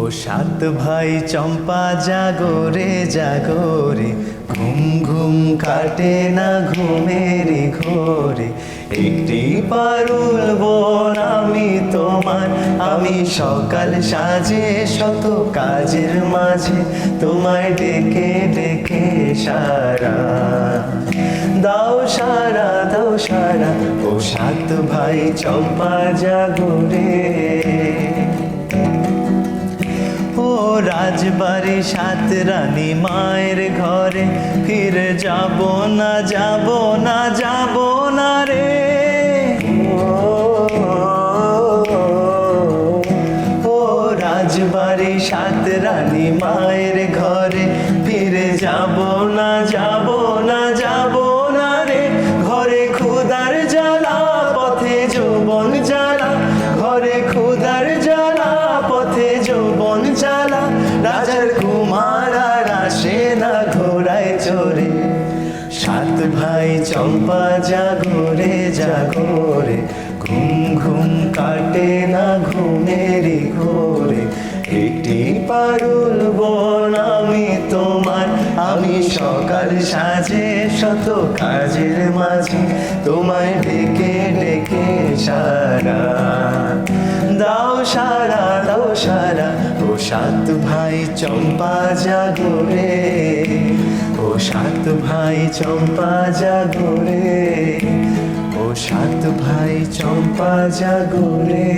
ও সাত ভাই চম্পা জাগরে জাগরে, ঘুম ঘুম কাটে না ঘুমেরি ঘোরে। একটি পারুল বোন আমি তোমার, আমি সকাল সাজে শত কাজের মাঝে তোমায় ডেকে ডেকে সারা দাও সারা দাও সারা। ও সাত ভাই চম্পা জাগরে। ও রাজবাড়ি সাত রানী মায়ের ঘরে, ফিরে যাব না যাব না যাব না রে। ও রাজবাড়ি সাত রানী মায়ের ঘরে, ফিরে যাব না যাব না যাব না রে। ঘরে ক্ষুধার জ্বালা পথে যৌবন জ্বালা, ঘরে ক্ষুধার জ্বালা পথে যৌবন জ্বালা। রাজার কুমার আর আসে না ঘোড়ায় চড়ে। সাত ভাই চম্পা জাগরে জাগরে, ঘুম ঘুম কাটে না ঘুমেরি ঘোরে। একটি পারুল বোন আমি তোমার, আমি সকাল সাজে শত কাজের মাঝে তোমায় ডেকে ডেকে সারা দাও সারা দাও সারা। ও সাত ভাই চম্পা জাগরে, ও সাত ভাই চম্পা জাগরে, ও সাত ভাই চম্পা জাগরে।